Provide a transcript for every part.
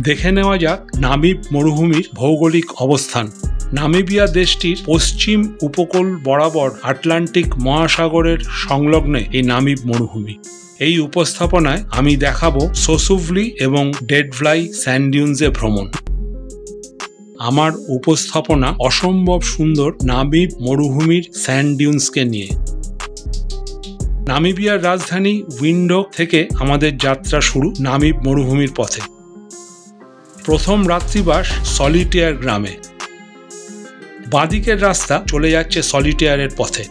দেখে নেওয়া যাক নামিব মরুভূমির ভৌগোলিক অবস্থান। নামিবিয়া দেশটির পশ্চিম উপকূল বরাবর আটলান্টিক মহাসাগরের সংলগ্নে এই নামিব মরুভূমি। এই উপস্থাপনায় আমি দেখাবো সোসুভলি এবং ডেডভ্লাই স্যান্ড ডিউনসে ভ্রমণ। আমার উপস্থাপনা অসম্ভব সুন্দর নামিব মরুভূমির স্যান্ড ডিউনসকে নিয়ে। নামিবিয়ার রাজধানী উইন্ডহোক থেকে আমাদের যাত্রা শুরু নামিব মরুভূমির পথে। প্রথম রাত্রিবাস সলিটেয়ার গ্রামে। বাঁদিকের রাস্তা চলে যাচ্ছে সলিটেয়ারের পথে।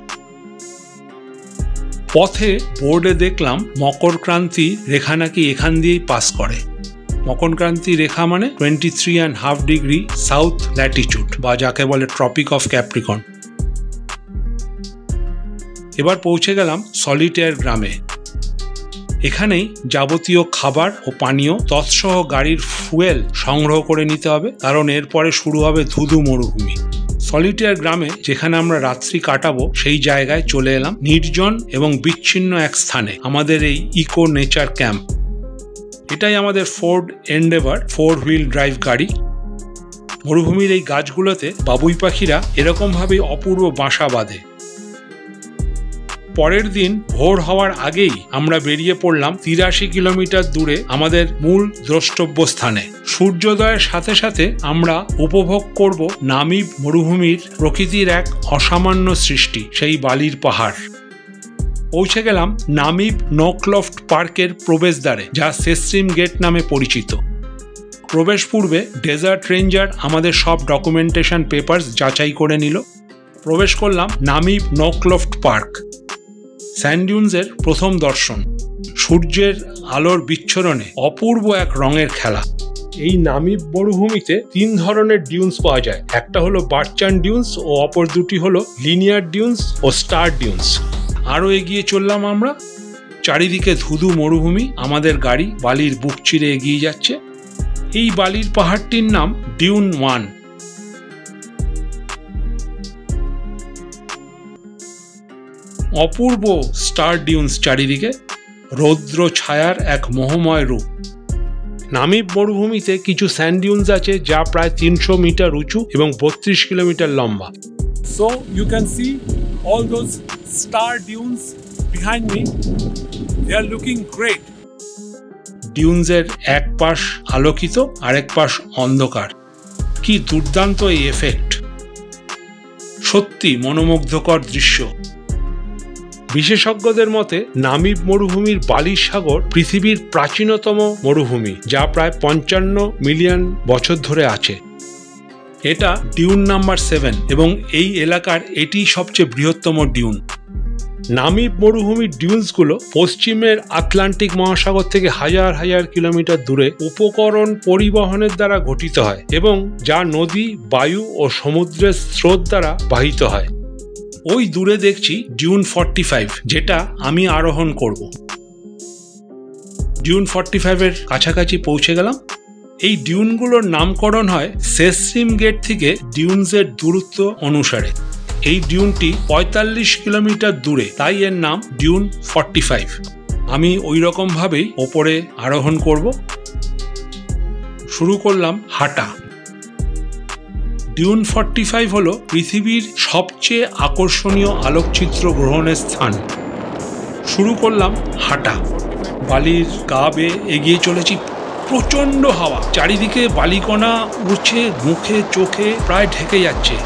পথে বোর্ডে দেখলাম মকরক্রান্তি রেখা নাকি এখান দিয়েই পাস করে। মকরক্রান্তি রেখা মানে 23.5 ডিগ্রি সাউথ ল্যাটিটিউড, বা যাকে বলে ট্রপিক অফ ক্যাপ্রিকর্ন। এবার পৌঁছে গেলাম সলিটেয়ার গ্রামে। এখানেই যাবতীয় খাবার ও পানীয় তৎসহ গাড়ির ফুয়েল সংগ্রহ করে নিতে হবে, কারণ এরপরে শুরু হবে ধুধু মরুভূমি। সলিটেয়ার গ্রামে যেখানে আমরা রাত্রি কাটাবো সেই জায়গায় চলে এলাম নির্জন এবং বিচ্ছিন্ন এক স্থানে, আমাদের এই ইকো নেচার ক্যাম্প। এটাই আমাদের ফোর্ড এন্ডেভার 4 হুইল ড্রাইভ গাড়ি। মরুভূমির এই গাছগুলোতে বাবুই পাখিরা এরকমভাবেই অপূর্ব বাসা বাঁধে। পরের দিন ভোর হওয়ার আগেই আমরা বেরিয়ে পড়লাম 83 কিলোমিটার দূরে আমাদের মূল দ্রষ্টব্য স্থানে। সূর্যোদয়ের সাথে সাথে আমরা উপভোগ করব নামিব মরুভূমির প্রকৃতির এক অসামান্য সৃষ্টি, সেই বালির পাহাড়। পৌঁছে গেলাম নামিব নোকলফট পার্কের প্রবেশদ্বারে, যা সেস্ট্রিম গেট নামে পরিচিত। প্রবেশ পূর্বে ডেজার্ট রেঞ্জার আমাদের সব ডকুমেন্টেশন পেপারস যাচাই করে নিল। প্রবেশ করলাম নামিব নোকলফট পার্ক। স্যান্ড ডিউনসের প্রথম দর্শন। সূর্যের আলোর বিচ্ছরণে অপূর্ব এক রঙের খেলা। এই নামিব মরুভূমিতে 3 ধরনের ডিউনস পাওয়া যায়। একটা হলো বার্চান ডিউনস ও অপর দুটি হলো লিনিয়ার ডিউনস ও স্টার ডিউনস। আরও এগিয়ে চললাম আমরা। চারিদিকে ধুধু মরুভূমি, আমাদের গাড়ি বালির বুক চিরে এগিয়ে যাচ্ছে। এই বালির পাহাড়টির নাম ডিউন 1। অপূর্ব স্টার ডিউনস চারিদিকে, রৌদ্র ছায়ার এক মোহময় রূপ। নামিব মরুভূমিতে কিছু স্যান্ড ডিউনস আছে যা প্রায় 300 মিটার উঁচু এবং 32 কিলোমিটার লম্বা। So you can see all those star dunes behind me. They are looking great. ডিউনসের এক পাশ আলোকিত আর এক পাশ অন্ধকার। কি দুর্দান্ত এই এফেক্ট! সত্যি মনোমুগ্ধকর দৃশ্য। বিশেষজ্ঞদের মতে নামিব মরুভূমির বালির সাগর পৃথিবীর প্রাচীনতম মরুভূমি, যা প্রায় 55 মিলিয়ন বছর ধরে আছে। এটা ডিউন নাম্বার 7 এবং এই এলাকার এটি সবচেয়ে বৃহত্তম ডিউন। নামিব মরুভূমির ডিউনসগুলো পশ্চিমের আটলান্টিক মহাসাগর থেকে হাজার হাজার কিলোমিটার দূরে উপকরণ পরিবহনের দ্বারা গঠিত হয় এবং যা নদী, বায়ু ও সমুদ্রের স্রোত দ্বারা বাহিত হয়। ওই দূরে দেখছি ডিউন 45, যেটা আমি আরোহণ করব। ডিউন 45-এর কাছাকাছি পৌঁছে গেলাম। এই ডিউনগুলোর নামকরণ হয় সেস্ট্রিম গেট থেকে ডিউনসের দূরত্ব অনুসারে। এই ডিউনটি 45 কিলোমিটার দূরে, তাই এর নাম ডিউন 45। আমি ওই রকমভাবেই ওপরে আরোহণ করব। শুরু করলাম হাঁটা। ডিউন 45 হলো পৃথিবীর সবচেয়ে আকর্ষণীয় আলোকচিত্র গ্রহণের স্থান। শুরু করলাম হাঁটা। বালির গা বেয়ে এগিয়ে চলেছি। প্রচণ্ড হাওয়া, চারিদিকে বালিকণা উড়ছে, মুখে চোখে প্রায় ঢেকে যাচ্ছে।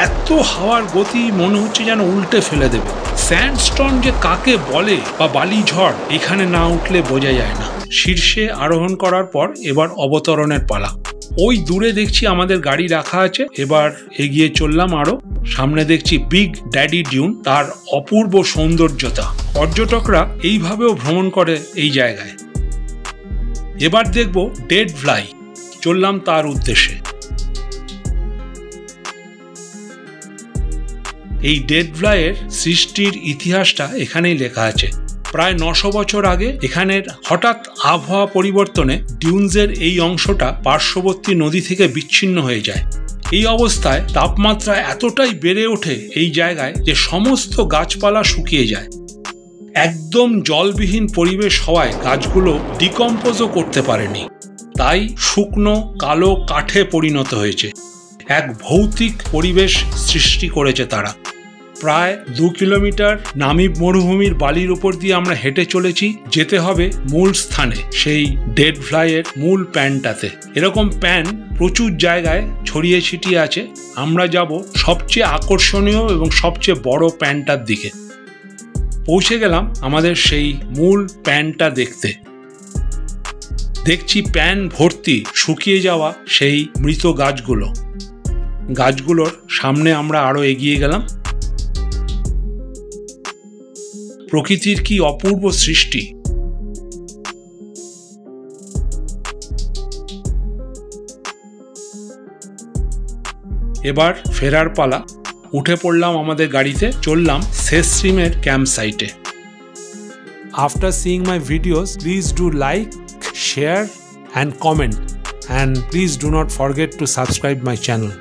এত হাওয়ার গতি, মনে হচ্ছে যেন উল্টে ফেলে দেবে। স্যান্ডস্টর্ম যে কাকে বলে বা বালি ঝড়, এখানে না উঠলে বোঝা যায় না। শীর্ষে আরোহণ করার পর এবার অবতরণের পালা। ওই দূরে দেখছি আমাদের গাড়ি রাখা আছে। এবার এগিয়ে চললাম আরো। সামনে দেখছি বিগ ড্যাডি ডিউন, তার অপূর্ব সৌন্দর্যতা। পর্যটকরা এইভাবেও ভ্রমণ করে এই জায়গায়। এবার দেখব ডেডভ্লাই। চললাম তার উদ্দেশ্যে। এই ডেডভ্লাইয়ের সৃষ্টির ইতিহাসটা এখানেই লেখা আছে। প্রায় 900 বছর আগে এখানের হঠাৎ আবহাওয়া পরিবর্তনে ডিউনসের এই অংশটা পার্শ্ববর্তী নদী থেকে বিচ্ছিন্ন হয়ে যায়। এই অবস্থায় তাপমাত্রা এতটাই বেড়ে ওঠে এই জায়গায় যে সমস্ত গাছপালা শুকিয়ে যায়। একদম জলবিহীন পরিবেশ হওয়ায় গাছগুলো ডিকম্পোজও করতে পারেনি। তাই শুকনো কালো কাঠে পরিণত হয়েছে। এক ভৌতিক পরিবেশ সৃষ্টি করেছে তারা। প্রায় 2 কিলোমিটার নামিব মরুভূমির বালির উপর দিয়ে আমরা হেঁটে চলেছি। যেতে হবে মূল স্থানে, সেই ডেড ফ্লাইয়ের মূল প্যানটাতে। এরকম প্যান প্রচুর জায়গায় ছড়িয়ে ছিটিয়ে আছে। আমরা যাব সবচেয়ে আকর্ষণীয় এবং সবচেয়ে বড় প্যানটার দিকে। পৌঁছে গেলাম আমাদের সেই মূল প্যানটা দেখতে। দেখছি প্যান ভর্তি শুকিয়ে যাওয়া সেই মৃত গাছগুলো। গাছগুলোর সামনে আমরা আরো এগিয়ে গেলাম। প্রকৃতির কি অপূর্ব সৃষ্টি! এবার ফেরার পালা। উঠে পড়লাম আমাদের গাড়িতে, চললাম সেসরিমের ক্যাম্প সাইটে। After seeing my videos, please do like, share and comment, and please do not forget to subscribe my channel.